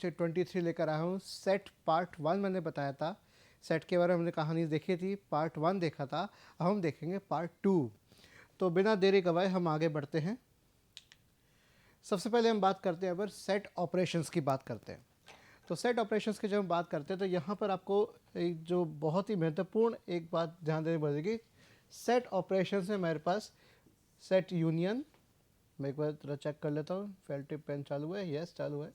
Lecture 23 लेकर आया हूँ। सेट पार्ट 1 मैंने बताया था, सेट के बारे में हमने कहानी देखी थी, पार्ट 1 देखा था। अब हम देखेंगे पार्ट 2। तो बिना देरी गवाए हम आगे बढ़ते हैं। सबसे पहले हम बात करते हैं, अगर सेट ऑपरेशंस की बात करते हैं तो सेट ऑपरेशंस की जब हम बात करते हैं तो यहाँ पर आपको एक जो बहुत ही महत्वपूर्ण एक बात ध्यान देनी पड़ेगी। सेट ऑपरेशंस में हमारे पास सेट यूनियन, मैं एक बार थोड़ा चेक कर लेता हूँ, फेल टिप पेन चालू है, यस चालू है,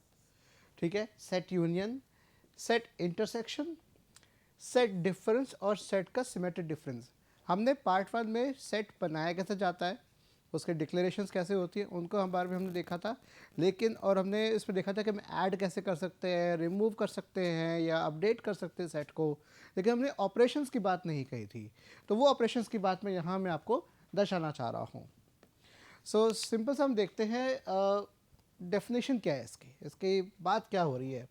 ठीक है। Set union, set intersection, set difference और सेट का सिमेट्रिक डिफरेंस। हमने पार्ट 1 में सेट बनाया कैसे जाता है, उसके डिक्लेरेशंस कैसे होती है, उनको हम बारे में हमने देखा था। लेकिन और हमने इसमें देखा था कि हम ऐड कैसे कर सकते हैं, रिमूव कर सकते हैं या अपडेट कर सकते हैं सेट को, लेकिन हमने ऑपरेशंस की बात नहीं कही थी। तो वो ऑपरेशंस की बात मैं यहाँ मैं आपको दर्शाना चाह रहा हूँ। सो सिंपल से हम देखते हैं डेफिनेशन क्या है इसकी बात क्या हो रही है।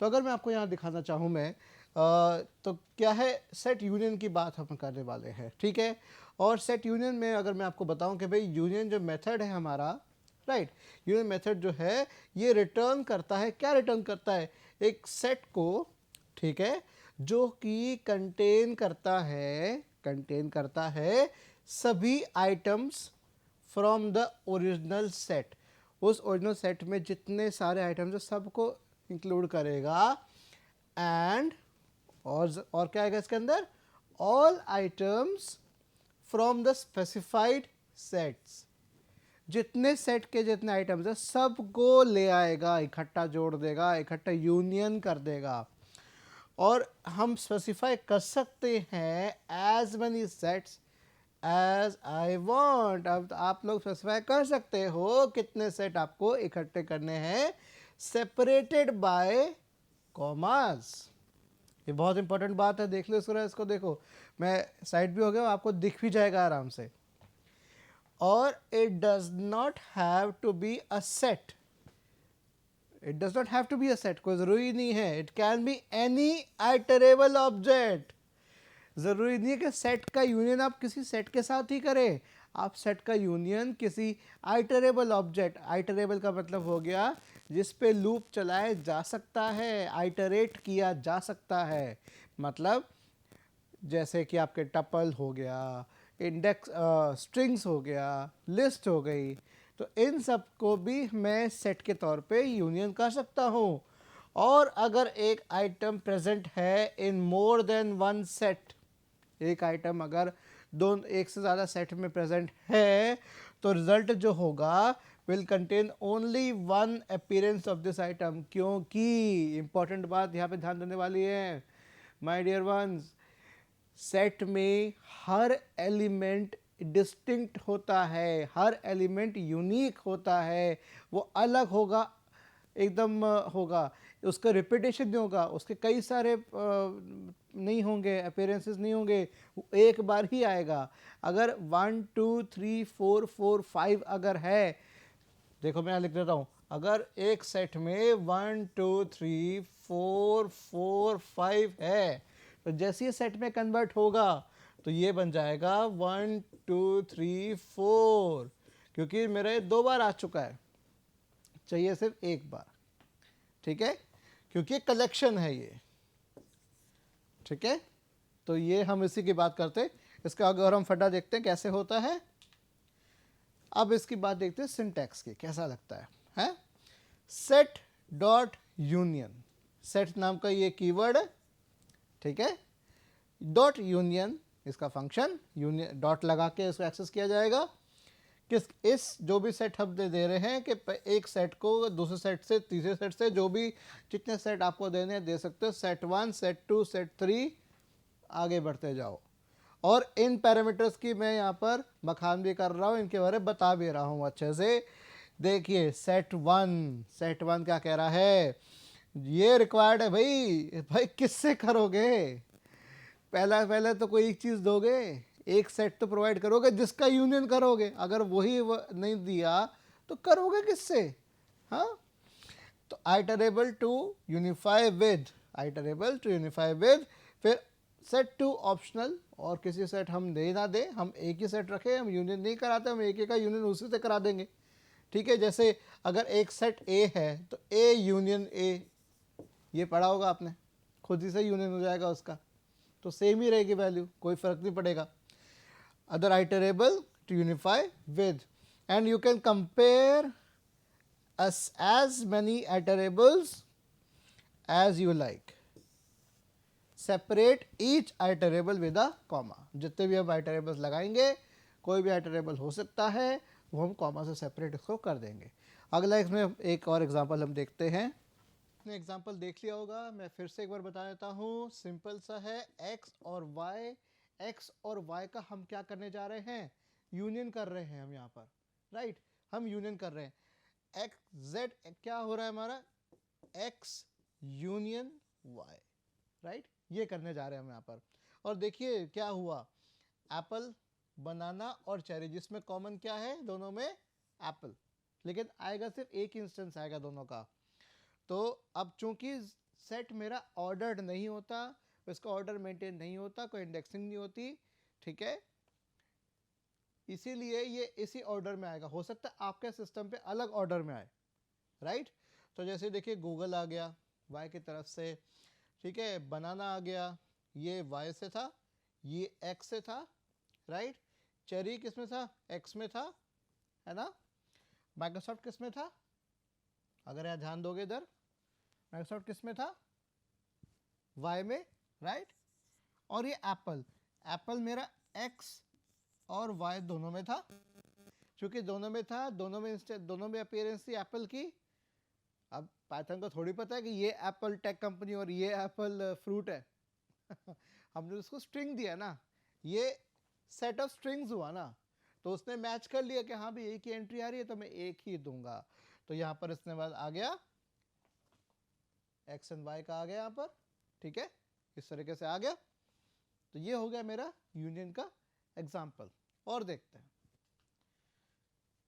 तो अगर मैं आपको यहाँ दिखाना चाहूँ मैं तो क्या है, सेट यूनियन की बात हम करने वाले हैं, ठीक है। और सेट यूनियन में अगर मैं आपको बताऊं कि भाई यूनियन जो मेथड है हमारा, राइट, यूनियन मेथड जो है ये रिटर्न करता है, क्या रिटर्न करता है, एक सेट को, ठीक है, जो कि कंटेन करता है सभी items from the original set. उस ओरिजिनल सेट में जितने सारे आइटम्स है सबको इंक्लूड करेगा। एंड और क्या आएगा इसके अंदर, all items from the specified sets. जितने सेट के जितने आइटम्स है सबको ले आएगा, इकट्ठा जोड़ देगा, इकट्ठा यूनियन कर देगा। और हम स्पेसिफाई कर सकते हैं as many sets as I want. अब आप लोग स्पेसिफाई कर सकते हो कितने सेट आपको इकट्ठे करने हैं, सेपरेटेड बाय कॉमास। ये बहुत इंपॉर्टेंट बात है, देख लो इसको देखो, मैं साइड भी हो गया, आपको दिख भी जाएगा आराम से। और it does not have to be a set, it does not have to be a set, कोई जरूरी नहीं है। It can be any iterable object. जरूरी नहीं है कि सेट का यूनियन आप किसी सेट के साथ ही करें, आप सेट का यूनियन किसी आइटरेबल ऑब्जेक्ट, आइटरेबल का मतलब हो गया जिस पे लूप चलाया जा सकता है, आइटरेट किया जा सकता है। मतलब जैसे कि आपके टपल हो गया, इंडेक्स स्ट्रिंग्स हो गया, लिस्ट हो गई, तो इन सब को भी मैं सेट के तौर पे यूनियन कर सकता हूँ। और अगर एक आइटम प्रेजेंट है इन मोर देन वन सेट, एक आइटम अगर एक से ज़्यादा सेट में प्रेजेंट है तो रिजल्ट जो होगा will contain only one appearance of this item. क्योंकि इंपॉर्टेंट बात यहाँ पे ध्यान देने वाली है माय डियर वंस, सेट में हर एलिमेंट डिस्टिंक्ट होता है, हर एलिमेंट यूनिक होता है, वो अलग होगा, एकदम होगा, उसका रिपीटेशन नहीं होगा, उसके कई सारे नहीं होंगे, अपीयरेंसेस नहीं होंगे, एक बार ही आएगा। अगर 1 2 3 4 4 5 अगर है, देखो मैं यहाँ लिख देता हूँ, अगर एक सेट में 1 2 3 4 4 5 है तो जैसे ही सेट में कन्वर्ट होगा तो ये बन जाएगा 1 2 3 4, क्योंकि मेरे 2 बार आ चुका है, चाहिए सिर्फ एक बार, ठीक है, क्योंकि कलेक्शन है ये, ठीक है। तो ये हम इसी की बात करते हैं। इसका अगर हम फटा देखते हैं कैसे होता है। अब इसकी बात देखते हैं सिंटैक्स की, कैसा लगता है? सेट डॉट यूनियन, सेट नाम का ये कीवर्ड है, ठीक है। डॉट यूनियन इसका फंक्शन, यूनियन डॉट लगा के इसको एक्सेस किया जाएगा। किस इस जो भी सेट हम दे रहे हैं कि एक सेट को दूसरे सेट से, तीसरे सेट से, जो भी जितने सेट आपको देने दे सकते हो, सेट 1 सेट 2 सेट 3, आगे बढ़ते जाओ। और इन पैरामीटर्स की मैं यहाँ पर बखान भी कर रहा हूँ, इनके बारे में बता भी रहा हूँ अच्छे से। देखिए सेट 1 क्या कह रहा है, ये रिक्वायर्ड है भाई किससे करोगे, पहले तो कोई एक चीज़ दोगे, एक सेट तो प्रोवाइड करोगे जिसका यूनियन करोगे, अगर वही नहीं दिया तो करोगे किससे? हाँ, तो आइटरेबल टू यूनिफाई विद, फिर सेट टू ऑप्शनल, और किसी सेट हम दे ना दे, हम एक ही सेट रखें, हम यूनियन नहीं कराते, हम एक का यूनियन उसी से करा देंगे, ठीक है। जैसे अगर एक सेट ए है तो ए यूनियन ए ये पढ़ा होगा आपने, खुद ही से यूनियन हो जाएगा उसका, तो सेम ही रहेगी वैल्यू, कोई फर्क नहीं पड़ेगा. Other iterable to unify with, and you can compare as many iterables as you like. Separate each iterable with a comma. जितने भी हम iterables लगाएंगे, कोई भी iterable हो सकता है, वो हम comma से separate इसको कर देंगे. अगला इसमें एक और एग्जांपल हम देखते हैं. आपने एग्जांपल देख लिया होगा, मैं फिर से एक बार बता देता हूँ. सिंपल सा है, x और y का हम क्या करने जा रहे हैं, यूनियन कर रहे हैं हम यहाँ पर, राइट. हम यूनियन कर रहे हैं. एक्स जेड क्या हो रहा है हमारा, एक्स यूनियन वाई, राइट. ये करने जा रहे हैं हम यहाँ पर. और देखिए क्या हुआ, एप्पल, बनाना और चेरी, जिसमें कॉमन क्या है दोनों में, एप्पल, लेकिन आएगा सिर्फ एक इंस्टेंस आएगा दोनों का. तो अब चूंकि सेट मेरा ऑर्डर्ड नहीं होता, इसका ऑर्डर मेंटेन नहीं होता, कोई इंडेक्सिंग नहीं होती, ठीक है, इसीलिए ये इसी ऑर्डर में आएगा. हो सकता है आपके सिस्टम पे अलग ऑर्डर में आए, राइट. तो जैसे देखिए गूगल आ गया वाई की तरफ से, ठीक है, बनाना आ गया, ये वाई से था, ये एक्स से था, राइट. चेरी किस में था, एक्स में था, है ना. माइक्रोसॉफ्ट किस में था, अगर यहाँ ध्यान दोगे इधर, माइक्रोसॉफ्ट किस में था, वाई में, राइट. और ये एप्पल मेरा एक्स और y दोनों में था. क्योंकि दोनों में था, दोनों में अपीयरेंस थी एप्पल की. अब पाइथन को थोड़ी पता है कि ये एप्पल टेक कंपनी और ये एप्पल फ्रूट है. हमने उसको स्ट्रिंग दिया ना, ये सेट ऑफ स्ट्रिंग्स हुआ ना, तो उसने मैच कर लिया कि हाँ भाई एक ही एंट्री आ रही है तो मैं एक ही दूंगा. तो यहाँ पर इसने बाद आ गया एक्स एंड वाई का, आ गया यहाँ पर, ठीक है, इस तरीके से आ गया. तो ये हो गया मेरा यूनियन का एग्जाम्पल. और देखते हैं,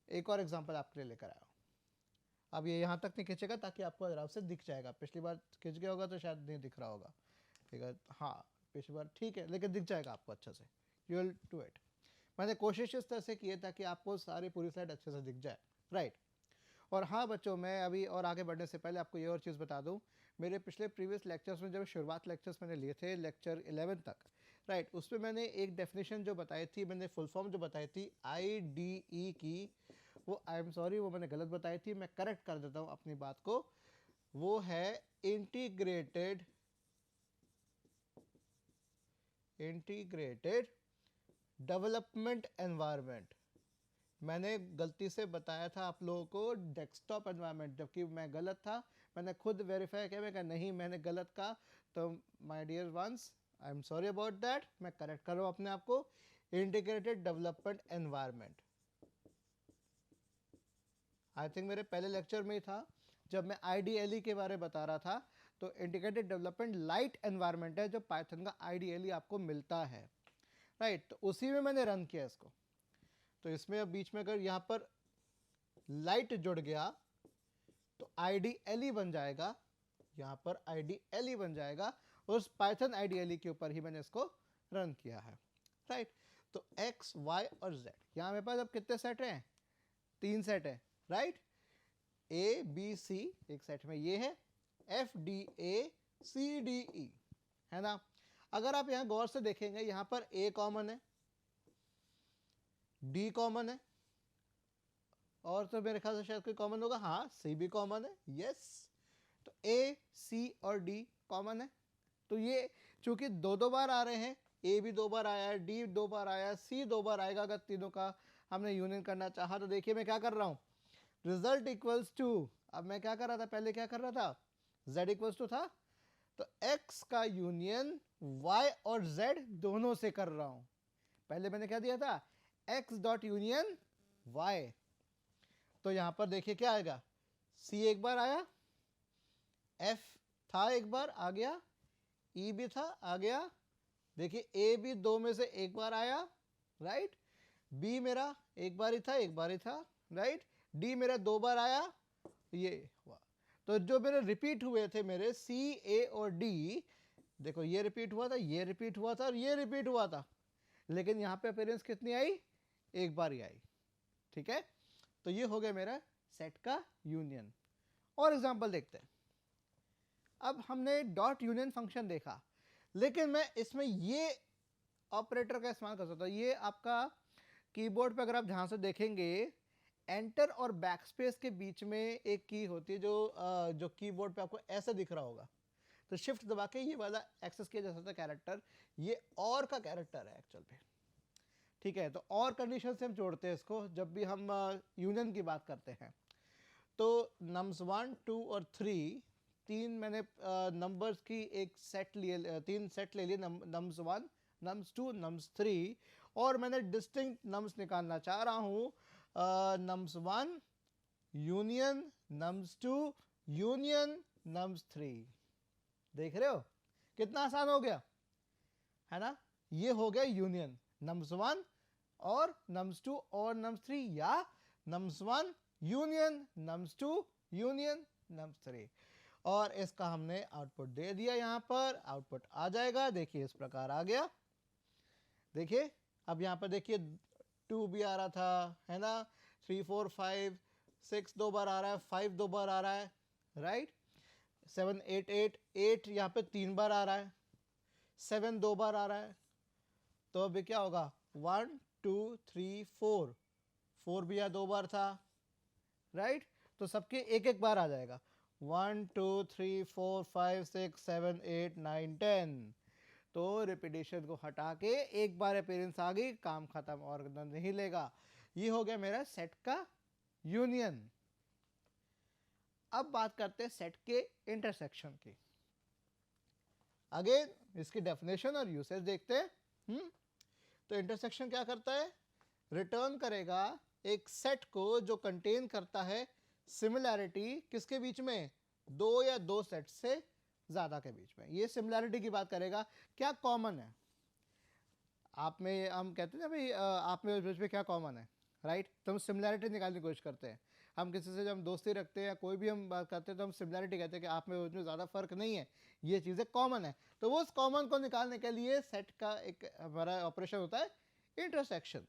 एक और एग्जांपल आपके लिए लेकर आया हूं. अब ये यहाँ तक नहीं खींचेगा ताकि आपको आराम से दिख जाएगा. पिछली बार खींच गया होगा तो शायद नहीं दिख रहा होगा, ठीक है. हाँ, पिछली बार ठीक है, लेकिन दिख जाएगा आपको अच्छे से. You will do it. मैंने कोशिश इस तरह से की है ताकि आपको सारी पूरी स्लाइड अच्छे से दिख जाए, राइट. और हाँ बच्चों, मैं अभी और आगे बढ़ने से पहले आपको ये और चीज़ बता दूँ, मेरे पिछले प्रीवियस लेक्चर्स में जब शुरुआत लेक्चर्स मैंने लिए थे, लेक्चर 11 तक, राइट, उसमें मैंने एक डेफिनेशन जो बताई थी, मैंने फुल फॉर्म जो बताई थी IDE की, वो आई एम सॉरी, वो मैंने गलत बताई थी. मैं करेक्ट कर देता हूँ अपनी बात को. वो है इंटीग्रेटेड डेवलपमेंट एनवायरनमेंट. मैंने गलती से बताया था आप लोगों को डेस्कटॉप एनवायरनमेंट, जबकि मैं गलत था. मैंने खुद वेरीफाई किया, मैं कहा नहीं मैंने गलत कहा. तो my dear ones, I am sorry about that. मैं करेक्ट कर रहा हूँ अपने आप को. Integrated development environment, I think मेरे पहले लेक्चर में ही था जब मैं IDLE के बारे में बता रहा था. तो इंटीग्रेटेड डेवलपमेंट लाइट एनवायरनमेंट है जो पाइथन का IDLE आपको मिलता है, राइट. तो उसी में मैंने रन किया इसको. तो इसमें अब बीच में अगर यहाँ पर लाइट जुड़ गया तो IDLE बन जाएगा, यहाँ पर IDLE बन जाएगा. उस पाइथन IDLE के ऊपर ही मैंने इसको रन किया है, राइट. तो x, y और z, यहाँ मेरे पास अब कितने सेट हैं, 3 सेट है, राइट. A B C एक सेट में ये है, F D A C D E, है ना. अगर आप यहाँ गौर से देखेंगे, यहाँ पर A कॉमन है, D कॉमन है, और तो मेरे ख्याल से शायद कोई कॉमन होगा, हाँ C भी कॉमन है, यस. तो A, C और D कॉमन है. तो ये चूंकि दो बार आ रहे हैं, A भी 2 बार आया है, D 2 बार आया है, C 2 बार आएगा. अगर तीनों का हमने यूनियन करना चाहा तो देखिए मैं क्या कर रहा हूँ, रिजल्ट इक्वल्स टू, अब मैं क्या कर रहा था, पहले क्या कर रहा था, z इक्वल्स टू था, तो x का यूनियन y और z दोनों से कर रहा हूं. पहले मैंने क्या दिया था, x डॉट यूनियन y. तो यहां पर देखिए क्या आएगा, c एक बार आया, f था एक बार आ गया, e भी था आ गया, देखिए a भी 2 में से एक बार आया, राइट. b मेरा एक बार ही था, राइट. D मेरा 2 बार आया, ये हुआ. तो जो मेरे रिपीट हुए थे मेरे C, A और D, देखो ये रिपीट हुआ था, ये रिपीट हुआ था और ये रिपीट हुआ था, लेकिन यहाँ पे अपीयरेंस कितनी आई, एक बार ही आई, ठीक है. तो ये हो गया मेरा सेट का यूनियन. और एग्जांपल देखते हैं. अब हमने डॉट यूनियन फंक्शन देखा, लेकिन मैं इसमें ये ऑपरेटर का इस्तेमाल कर सकता हूँ। ये आपका कीबोर्ड पे अगर आप ध्यान से देखेंगे, एंटर और बैकस्पेस के बीच में एक की होती है जो कीबोर्ड पे आपको ऐसे दिख रहा होगा। तो शिफ्ट दबा के ये वाला एक्सेस किया जा सकता है कैरेक्टर, ये और का कैरेक्टर है एक्चुअल पे। ठीक है, तो और कंडीशन से हम जोड़ते हैं इसको जब भी हम यूनियन की बात करते हैं। तो नम्स 1, 2 और 3, तीन मैंने नंबर्स की एक सेट लिए, तीन सेट ले लिए, नम्स 1, नम्स 2, नम्स 3, और मैंने डिस्टिंक्ट नम्स निकालना चाह रहा हूँ। Nums 1 union nums 2 union nums 3। देख रहे हो कितना आसान हो गया, है ना? ये हो गया यूनियन नम्स 1 और नम्स 2 और नम्स 3, या nums 1 union nums 2 union nums 3। और इसका हमने आउटपुट दे दिया, यहां पर आउटपुट आ जाएगा। देखिए इस प्रकार आ गया। देखिए अब यहां पर देखिए 2 भी आ रहा था, है ना? 3 4 5 6 दो बार आ रहा है, 5 दो बार आ रहा है, राइट? 7 8 8 8 यहाँ पे 3 बार आ रहा है, 7 दो बार आ रहा है। तो अभी क्या होगा? 1 2 3 4, 4 भी यहाँ 2 बार था, राइट? तो सबके एक एक बार आ जाएगा। 1 2 3 4 5 6 7 8 9 10। तो रिपीटेशन को हटा के एक बार अपीयरेंस आ गई, काम खत्म, और नहीं लेगा। ये हो गया मेरा सेट का यूनियन। अब बात करते हैं सेट के इंटरसेक्शन की। अगेन इसकी डेफिनेशन और यूसेज देखते हैं। तो इंटरसेक्शन क्या करता है? रिटर्न करेगा एक सेट को जो कंटेन करता है सिमिलैरिटी किसके बीच में? दो या दो सेट से ज़्यादा के बीच में। ये सिमिलैरिटी की बात करेगा, क्या कॉमन है आप में। हम कहते हैं ना भाई आप में बीच में क्या कॉमन है, राइट? तो हम सिमिलैरिटी निकालने की कोशिश करते हैं। हम किसी से जब हम दोस्ती रखते हैं या कोई भी हम बात करते हैं तो हम सिमिलैरिटी कहते हैं कि आप में उसमें ज़्यादा फर्क नहीं है, ये चीज़ें कॉमन है। तो वो उस कॉमन को निकालने के लिए सेट का एक हमारा ऑपरेशन होता है इंटरसेक्शन।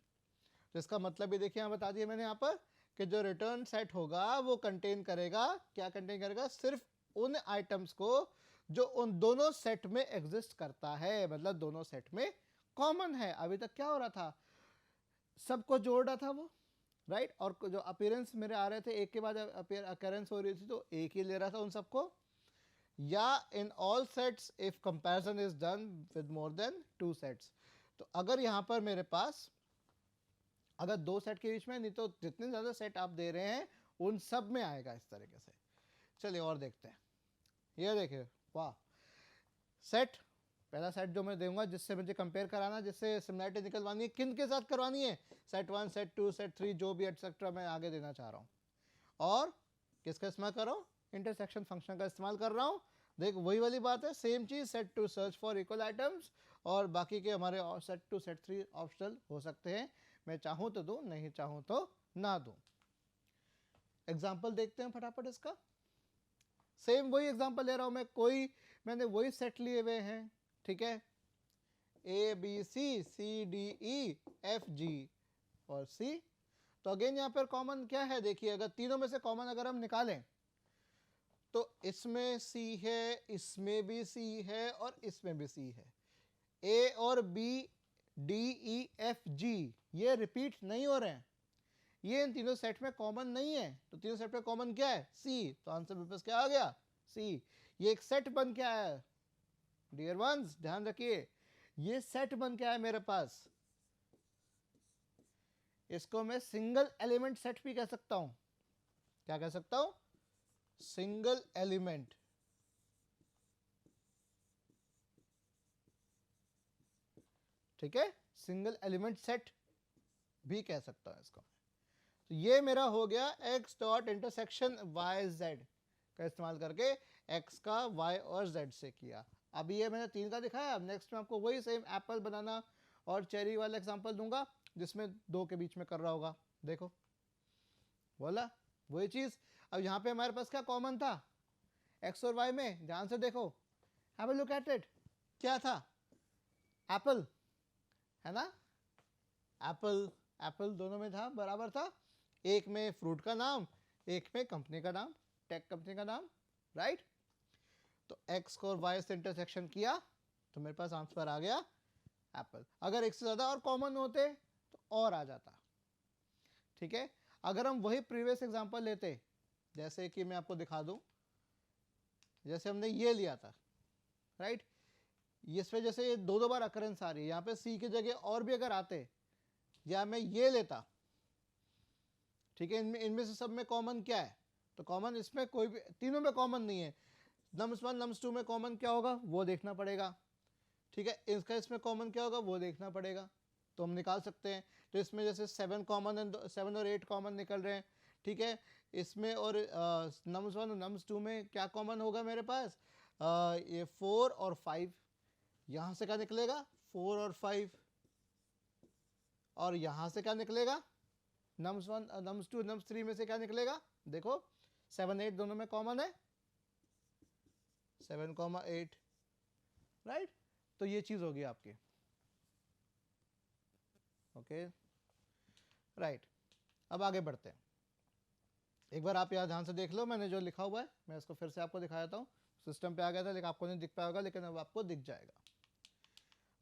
तो इसका मतलब भी देखिए यहाँ बता दिया मैंने यहाँ पर कि जो रिटर्न सेट होगा वो कंटेन करेगा, क्या कंटेन करेगा? सिर्फ उन आइटम्स को जो उन दोनों सेट में एग्जिस्ट करता है, मतलब दोनों सेट में कॉमन है। अभी तक क्या हो रहा था? सबको जोड़ रहा था वो, राइट? और जो अपीयरेंस मेरे आ रहे थे एक के बाद अकरेंस हो रही थी तो एक ही ले रहा था उन सबको। या in all sets if comparison is done with more than 2 sets. तो अगर यहाँ पर मेरे पास अगर 2 सेट के बीच में, नहीं तो जितने ज़्यादा सेट आप दे रहे हैं उन सब में आएगा इस तरीके से। चलिए और देखते हैं। ये देखिए, वाह, सेट पहला सेट जो मैं दूंगा जिससे मुझे कंपेयर कराना, जिससे सिमिलैरिटी निकलवानी है, किन के साथ करवानी है? सेट 1 सेट 2 सेट 3 जो भी एटसेट्रा मैं आगे देना चाह रहा हूँ। और किसका इस्तेमाल कर रहा हूँ? इंटरसेक्शन फंक्शन का इस्तेमाल कर रहा हूँ। देख वही वाली बात है, सेम चीज़, set to search for equal items, और बाकी के हमारे सेट 2 सेट 3 ऑप्शनल हो सकते हैं। मैं चाहूँ तो दूँ, नहीं चाहूँ तो ना दूँ। एग्जाम्पल देखते हैं फटाफट इसका। सेम वही एग्जाम्पल ले रहा हूँ मैं, मैंने वही सेट लिए हुए हैं, ठीक है? A B C C D E F G और सी। तो अगेन यहाँ पर कॉमन क्या है? देखिए अगर तीनों में से कॉमन अगर हम निकालें तो इसमें सी है, इसमें भी सी है और इसमें भी सी है। ए और B D E F G ये रिपीट नहीं हो रहे हैं, ये इन तीनों सेट में कॉमन नहीं है। तो तीनों सेट में कॉमन क्या है? सी। तो आंसर मेरे पास क्या आ गया? सी। ये एक सेट बन के आया है डियर वंस, ध्यान रखिए, ये सेट बन के आया मेरे पास। इसको मैं सिंगल एलिमेंट सेट भी कह सकता हूं। क्या कह सकता हूं? Single element. ठीक है, सिंगल एलिमेंट सेट भी कह सकता हूं इसको। तो ये मेरा हो गया x dot intersection y z का इस्तेमाल करके x का y और z से किया। अभी ये मैंने 3 का दिखाया। अब नेक्स्ट में आपको वही सेम एप्पल बनाना और चेरी वाला एग्जांपल दूंगा जिसमें 2 के बीच में कर रहा होगा। देखो बोला वही चीज़। अब यहाँ पे हमारे पास क्या कॉमन था x और y में? ध्यान से देखो, have a look at it. क्या था? एप्पल, है ना? एप्पल एप्पल दोनों में था, बराबर था। एक में फ्रूट का नाम, एक में कंपनी का नाम, टेक कंपनी का नाम, राइट? तो x को y से इंटरसेक्शन किया तो मेरे पास आंसर आ गया एप्पल। अगर एक से ज़्यादा और कॉमन होते तो और आ जाता। ठीक है, अगर हम वही प्रीवियस एग्जांपल लेते, जैसे कि मैं आपको दिखा दूं, जैसे हमने ये लिया था, राइट, इस वजह से ये दो बार अकरेंस आ रही है। यहाँ पे सी की जगह और भी अगर आते, या मैं ये लेता, ठीक है, इनमें से सब में कॉमन क्या है, तो कॉमन इसमें कोई भी, तीनों में कॉमन नहीं है। नम्स 1 नम्स 2 में कॉमन क्या होगा वो देखना पड़ेगा। ठीक है, इसका इसमें कॉमन क्या होगा वो देखना पड़ेगा, तो हम निकाल सकते हैं। तो इसमें जैसे 7 कॉमन है, 7 और 8 कॉमन निकल रहे हैं। ठीक है, इसमें और नम्स 1 और नम्स 2 में क्या कॉमन होगा मेरे पास, ये 4 और 5, यहाँ से क्या निकलेगा 4 और 5, और यहाँ से क्या निकलेगा नम्स 1 नम्स 2 नम्स 3 में से क्या निकलेगा, देखो 7 8 दोनों में कॉमन है, 7,8, राइट। तो ये चीज़ होगी आपकी, ओके, राइट। अब आगे बढ़ते हैं। एक बार आप यहाँ ध्यान से देख लो, मैंने जो लिखा हुआ है मैं इसको फिर से आपको दिखा देता हूँ। सिस्टम पे आ गया था लेकिन आपको नहीं दिख पाया होगा, लेकिन अब आपको दिख जाएगा।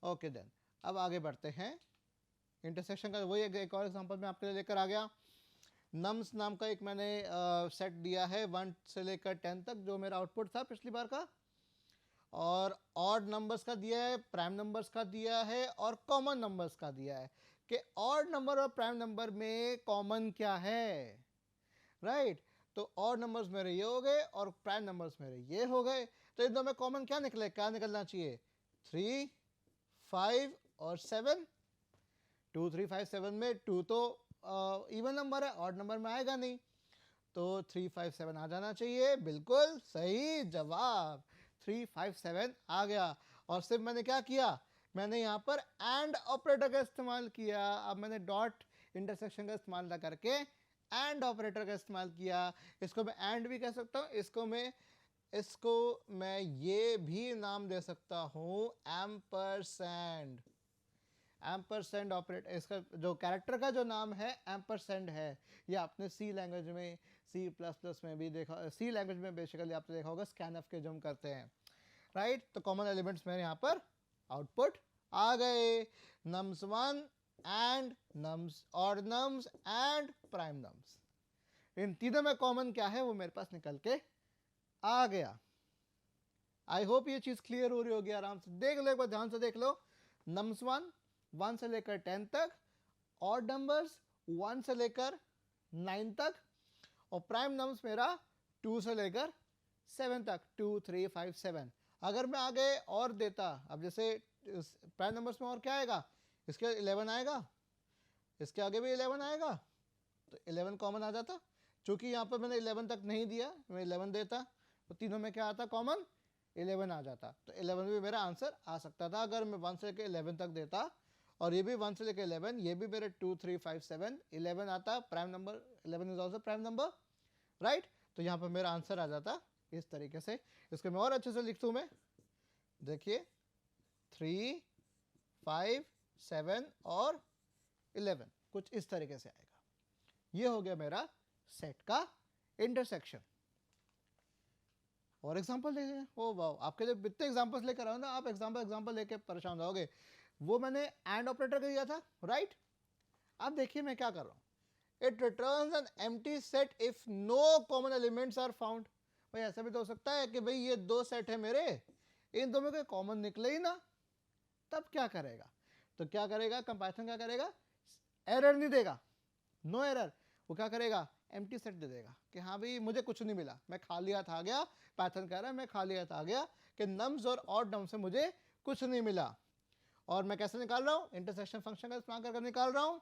ओके देन, अब आगे बढ़ते हैं। इंटरसेक्शन का वही एक और एग्जांपल मैं आपके लिए लेकर आ गया। नम्स नाम का एक मैंने सेट दिया है 1 से लेकर 10 तक, जो मेरा आउटपुट था पिछली बार का, और ऑड नंबर्स का दिया है, प्राइम नंबर्स का दिया है, और कॉमन नंबर्स का दिया है कि ऑड नंबर और प्राइम नंबर में कॉमन क्या है, राइट। तो ऑड नंबर्स मेरे ये हो गए और प्राइम नंबर्स मेरे ये हो गए, तो इन दोनों में कॉमन क्या निकले, क्या निकलना चाहिए, 3 5 और 7। 2 3 5 7 में 2 तो इवन नंबर है, ऑड नंबर में आएगा नहीं, तो 3 5 7 आ जाना चाहिए। बिल्कुल सही जवाब, 3 5 7 आ गया। और सिर्फ मैंने क्या किया, मैंने यहाँ पर एंड ऑपरेटर का इस्तेमाल किया। अब मैंने डॉट इंटरसेक्शन का इस्तेमाल ना करके एंड ऑपरेटर का इस्तेमाल किया। इसको मैं एंड भी कह सकता हूँ, इसको मैं ये भी नाम दे सकता हूँ एम्परसैंड। एम्परसेंड ऑपरेटर, इसका जो कैरेक्टर का जो नाम है एम्परसेंड है। ये आपने सी लैंग्वेज में, सी प्लस प्लस में भी देखा, सी लैंग्वेज में बेसिकली आपने देखा होगा स्कैनफ के जो हम करते हैं, राइट। तो कॉमन एलिमेंट्स मेरे यहाँ पर आउटपुट आ गए, नम्स 1 एंड नम्स, और नम्स एंड प्राइम नम्स, इन तीनों में कॉमन क्या है वो मेरे पास निकल के आ गया। आई होप ये चीज़ क्लियर हो रही होगी। आराम से देख लो, एक बार ध्यान से देख लो। नम्स 1 से लेकर 10 तक, ऑड नंबर्स 1 से लेकर 9 तक, और प्राइम नंबर्स मेरा 2 से लेकर 7 तक, 2 3 5 7। अगर मैं आगे और देता, अब जैसे प्राइम नंबर्स में और क्या आएगा, इसके 11 आएगा, इसके आगे भी 11 आएगा, तो 11 कॉमन आ जाता। चूंकि यहाँ पर मैंने 11 तक नहीं दिया, मैं 11 देता तो तीनों में क्या आता, कॉमन 11 आ जाता। तो 11 भी मेरा आंसर आ सकता था अगर मैं 1 से लेकर 11 तक देता, और ये भी 1 से लेकर 11, ये भी मेरे 2 3 5 7 11 आता। Prime number 11 is also prime number, right. तो यहाँ पर मेरा आंसर आ जाता इस तरीके से। इसको मैं और अच्छे से लिख दूँ, मैं देखिए 3 5 7 और 11, कुछ इस तरीके से आएगा। ये हो गया मेरा सेट का इंटरसेक्शन। और एग्जांपल देखें, ओ वाह, आपके लिए इतने एग्जांपल्स लेकर आओ ना, आप एग्जांपल लेके परेशान हो जाओगे। वो मैंने एंड ऑपरेटर का दिया था, राइट। अब देखिए मैं क्या कर रहा हूँ, it returns an empty set if no common elements are found. भाई ऐसा भी तो हो सकता है कि भाई ये दो सेट है मेरे, इन दो में कोई कॉमन निकले ही ना, तब क्या करेगा, तो क्या करेगा कंपाइथन, क्या करेगा, एरर नहीं देगा, नो एरर, वो क्या करेगा, एम्प्टी सेट दे देगा कि हाँ भाई मुझे कुछ नहीं मिला, मैं खाली हाथ आ गया। पाइथन कह रहा है मैं खाली हाथ आ गया कि नम्स और ऑड नम्स से मुझे कुछ नहीं मिला। और मैं कैसे निकाल रहा हूँ, इंटरसेक्शन फंक्शन का इस्तेमाल करके निकाल रहा हूँ।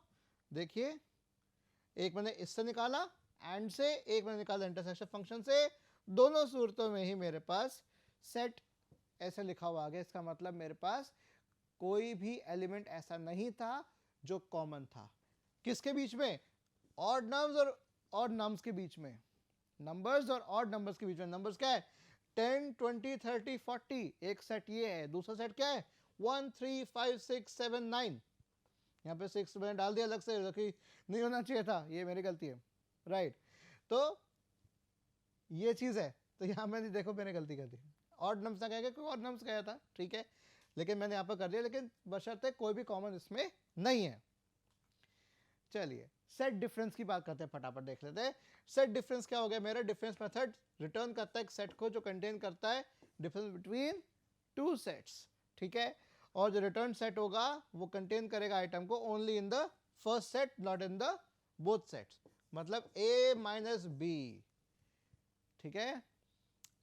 देखिए, एक मैंने इससे निकाला एंड से, एक मैंने निकाला इंटरसेक्शन फंक्शन से। दोनों सूरतों में ही मेरे पास सेट ऐसे लिखा हुआ आ गया। इसका मतलब मेरे पास कोई भी एलिमेंट ऐसा नहीं था जो कॉमन था। किसके बीच में, ऑड नम्स और ऑड नम्स के बीच में, नंबर्स और ऑड नंबर्स के बीच में। नंबर्स क्या है, 10 20 30 40, एक सेट ये है। दूसरा सेट क्या है, 1 3 5 6 7 9। यहाँ पे 6 मैंने डाल दिया अलग से, नहीं होना चाहिए था, ये मेरी गलती है, राइट। तो ये चीज़ है, तो यहाँ मैंने देखो मैंने गलती कर दी। ऑड नम्स ना कहेगा कोई और नम्स गया था, ठीक है, लेकिन मैंने यहाँ पर कर दिया, लेकिन बशर्ते कोई भी कॉमन इसमें नहीं है। चलिए सेट डिफरेंस की बात करते हैं, फटाफट देख लेते हैं। सेट डिफरेंस क्या हो गया मेरा? डिफरेंस मेथड रिटर्न करता है एक सेट को जो कंटेन करता है डिफरेंस बिटवीन टू सेट्स, ठीक है, और जो रिटर्न सेट होगा वो कंटेन करेगा आइटम को only in the first set, not in the both sets, मतलब a माइनस बी, ठीक है,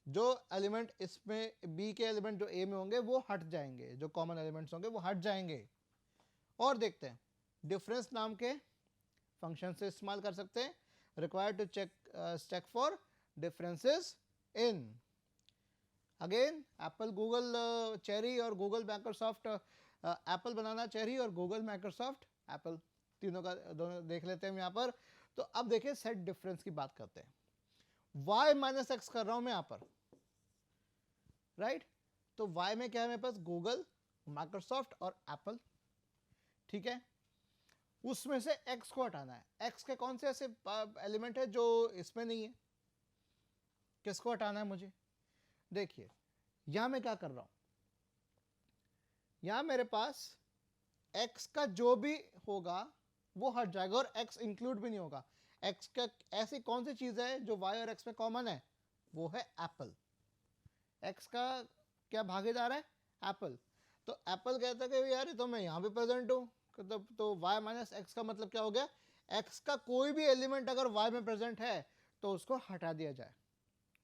जो एलिमेंट इसमें b के एलिमेंट जो a में होंगे वो हट जाएंगे, जो कॉमन एलिमेंट्स होंगे वो हट जाएंगे। और देखते हैं डिफरेंस नाम के फंक्शन से इस्तेमाल कर सकते हैं, required to check for differences in, again apple Google cherry और Google Microsoft, apple banana cherry और गूगल माइक्रोसॉफ्ट एप्पल, तीनों का दोनों देख लेते हैं हम यहाँ पर। तो अब देखिए सेट डिफरेंस की बात करते हैं, y माइनस एक्स कर रहा हूं मैं यहाँ पर, राइट, तो y में क्या है मेरे पास? गूगल, माइक्रोसॉफ्ट और एप्पल, ठीक है, उसमें से x को हटाना है। x के कौन से ऐसे एलिमेंट है जो इसमें नहीं है, किसको हटाना है मुझे? देखिए यहां मैं क्या कर रहा हूं, यहां मेरे पास x का जो भी होगा वो हट जाएगा और x इंक्लूड भी नहीं होगा। x का ऐसी कौन सी चीज है जो y और x में कॉमन है? वो है एप्पल। x का क्या भागीदार है? एप्पल। तो एप्पल कहता है कि यार तो मैं यहां भी प्रेजेंट हूं, तो y माइनस एक्स का मतलब क्या हो गया? x का कोई भी एलिमेंट अगर y में प्रेजेंट है तो उसको हटा दिया जाए,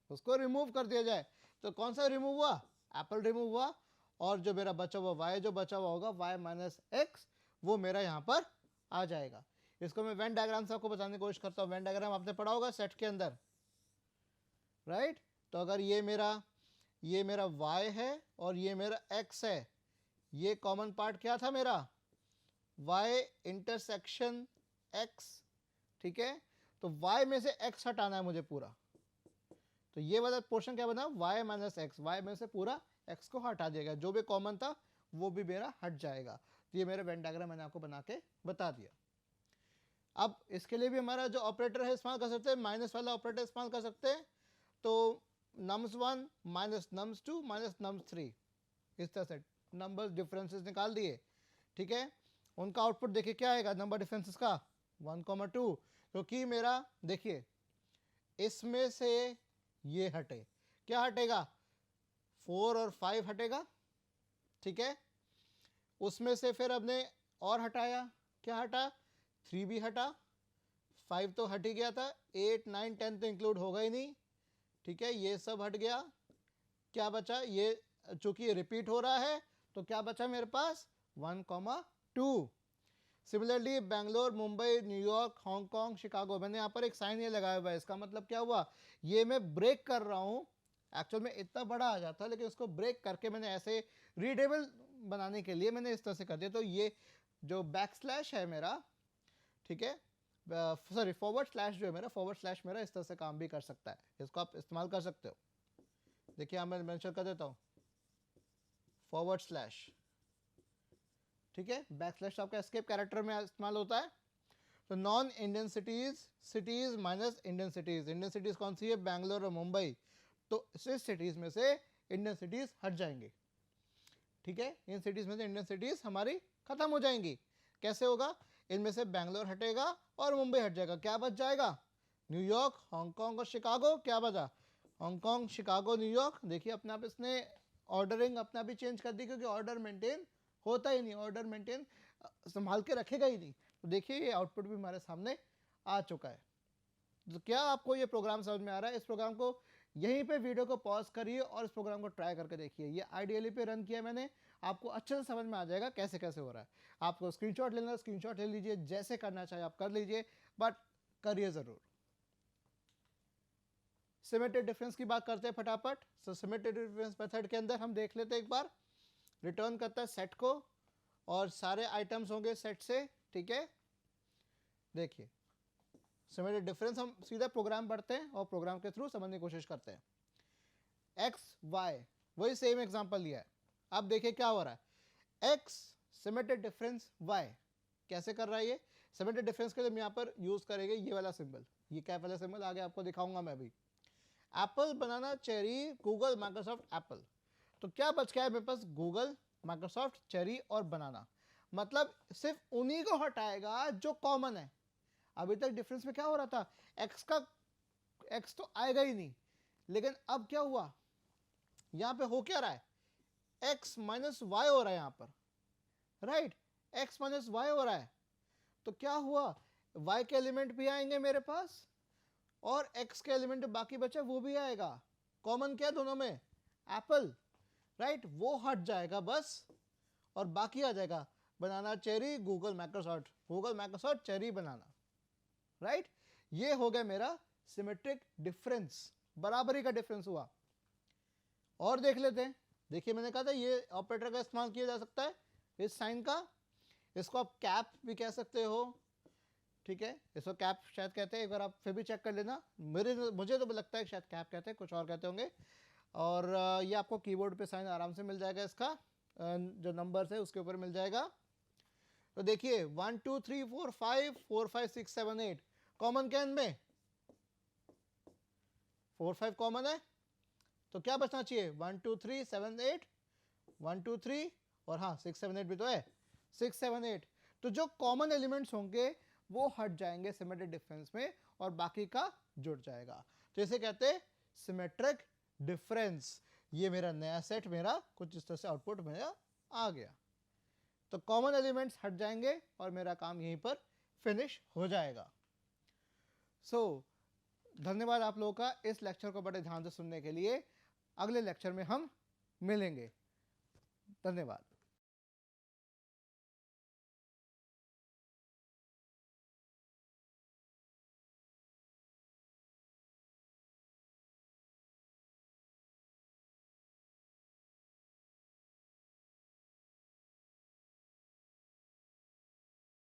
उसको रिमूव कर दिया जाए। तो कौन सा रिमूव हुआ? एप्पल रिमूव हुआ, और जो मेरा बचा हुआ y जो बचा हुआ होगा y माइनस एक्स, वो मेरा यहाँ पर आ जाएगा। इसको मैं वेन डायग्राम से आपको बताने की कोशिश करता हूँ। वेन डायग्राम आपने पढ़ा होगा सेट के अंदर, राइट? तो अगर ये मेरा y है और ये मेरा x है, ये कॉमन पार्ट क्या था मेरा? y इंटरसेक्शन x, ठीक है, तो y में से x हटाना है मुझे पूरा, तो ये वाला पोर्शन क्या बना? y माइनस एक्स, y में से पूरा x को हटा देगा, जो भी कॉमन था वो भी मेरा हट जाएगा। तो ये मेरा वेन डायग्राम मैंने आपको बना के बता दिया। अब इसके लिए भी हमारा जो ऑपरेटर है इस्तेमाल कर सकते हैं, माइनस वाला ऑपरेटर इस्तेमाल कर सकते हैं। तो nums1 minus nums2 minus nums3, इस तरह से नंबर डिफरेंसेस निकाल दिए, ठीक है, उनका आउटपुट देखिए क्या आएगा नंबर डिफरेंसेस का? 1,2, क्योंकि मेरा देखिए इसमें से ये हटे, क्या हटेगा? 4 और 5 हटेगा, ठीक है, उसमें से फिर हमने और हटाया, क्या हटा? 3 भी हटा, 5 तो हट ही गया था, 8, 9, 10 तो इंक्लूड होगा ही नहीं, ठीक है, ये सब हट गया। क्या बचा? ये चूंकि रिपीट हो रहा है तो क्या बचा मेरे पास? 1,2। Similarly Bangalore, Mumbai, New York, Hong Kong, Chicago, मैंने यहाँ पर एक साइन ये लगाया हुआ है, इसका मतलब क्या हुआ? ये मैं ब्रेक कर रहा हूँ, एक्चुअल में इतना बड़ा आ जाता है लेकिन इसको ब्रेक करके मैंने ऐसे रीडेबल बनाने के लिए मैंने इस तरह से कर दिया। तो ये जो बैक स्लैश है मेरा, ठीक है, सॉरी फॉरवर्ड स्लैश जो है मेरा, फॉरवर्ड स्लैश मेरा इस तरह से काम भी कर सकता है, इसको आप इस्तेमाल कर सकते हो। देखिए यहाँ मैं मेंशन कर देता हूँ फॉरवर्ड स्लैश, ठीक है, बैक स्लैश आपका एस्केप कैरेक्टर में इस्तेमाल होता है। तो non Indian cities, cities minus Indian cities, Indian cities कौन सी है? बैंगलोर और मुंबई, तो इस सिटीज में से इंडियन सिटीज हट जाएंगी, ठीक है, इन सिटीज में से इंडियन सिटीज हमारी खत्म हो जाएंगी। कैसे होगा? इनमें से बैंगलोर हटेगा और मुंबई हट जाएगा, क्या बच जाएगा? न्यूयॉर्क, हांगकांग और शिकागो। क्या बचा? Hong Kong, Chicago, New York. देखिए अपने आप इसने ऑर्डरिंग अपने आप ही चेंज कर दी, क्योंकि ऑर्डर मेंटेन होता ही नहीं, ऑर्डर मेंटेन संभाल के रखेगा ही नहीं। तो देखिए ये आउटपुट भी हमारे सामने आ चुका है। तो क्या आपको ये प्रोग्राम समझ में आ रहा है? इस प्रोग्राम को यहीं पे वीडियो को पॉज करिए और इस प्रोग्राम को ट्राई करके देखिए। ये आईडीएलई पे रन किया मैंने, आपको अच्छे से समझ में आ जाएगा कैसे कैसे हो रहा है। आपको स्क्रीनशॉट लेना, स्क्रीनशॉट ले लीजिए, जैसे करना चाहे आप कर लीजिए, बट करिए ज़रूर। सिमेट्रिक डिफरेंस की बात करते हैं फटाफट। सो सिमेट्रिक डिफरेंस मेथड के अंदर हम देख लेते हैं एक बार। रिटर्न करता है सेट को और सारे आइटम्स होंगे सेट से, ठीक है। देखिए सिमेट्रिक डिफरेंस हम सीधा प्रोग्राम पढ़ते हैं और प्रोग्राम के थ्रू समझने की कोशिश करते हैं। एक्स वाई, वही सेम एग्जांपल लिया है। अब देखिए क्या हो रहा है। एक्स सिमेट्रिक डिफरेंस वाई कैसे कर रहा है? ये सिमेट्रिक डिफरेंस के लिए हम यहाँ पर यूज करेंगे ये वाला सिंबल, ये कैप वाला सिंबल आगे आपको दिखाऊंगा मैं अभी। Apple, banana, cherry, Google, Microsoft, Apple. तो क्या बच गया है मेरे पास? गूगल, माइक्रोसॉफ्ट, चेरी और बनाना। मतलब सिर्फ उन्हीं को हटाएगा जो कॉमन है। अभी तक डिफरेंस में क्या हो रहा था? एक्स तो आएगा ही नहीं, लेकिन अब क्या हुआ? यहां पे हो क्या रहा है? एक्स माइनस वाई हो रहा है यहां पर, राइट? एक्स माइनस वाई हो रहा है। तो क्या हुआ? वाई के एलिमेंट भी आएंगे मेरे पास और एक्स के एलिमेंट बाकी बचे वो भी आएगा। कॉमन क्या है दोनों में? Apple, right? वो हट जाएगा बस और बाकी आ जाएगा banana, cherry, Google, Microsoft, Google, Microsoft, cherry, banana, right? ये हो गया मेरा सिमेट्रिक डिफरेंस, बराबरी का डिफरेंस हुआ। और देख लेते हैं। देखिए मैंने कहा था ये ऑपरेटर का इस्तेमाल किया जा सकता है इस साइन का। इसको आप कैप भी कह सकते हो, ठीक है? इसको कैप शायद कहते हैं, एक बार आप फिर भी चेक कर लेना। मुझे तो लगता है शायद कैप कहते हैं, कुछ और कहते होंगे। और ये आपको कीबोर्ड पे साइन आराम से मिल जाएगा, इसका जो नंबर्स है उसके ऊपर मिल जाएगा। तो देखिए 1 2 3 4 5 4 5 6 7 8 कॉमन क्या इनमें? 4 5 कॉमन है, तो क्या बचना चाहिए? 1 2 3 7 8, 1 2 3 और हाँ 6 7 8 भी तो है, 6 7 8। तो जो कॉमन एलिमेंट्स होंगे वो हट जाएंगे सिमेट्रिक डिफरेंस में और बाकी का जुड़ जाएगा। तो इसे कहते हैं सिमेट्रिक डिफरेंस। ये मेरा नया सेट मेरा कुछ इस तरह से आउटपुट मेरा आ गया। तो कॉमन एलिमेंट्स हट जाएंगे और मेरा काम यहीं पर फिनिश हो जाएगा। धन्यवाद आप लोगों का इस लेक्चर को बड़े ध्यान से सुनने के लिए। अगले लेक्चर में हम मिलेंगे। धन्यवाद।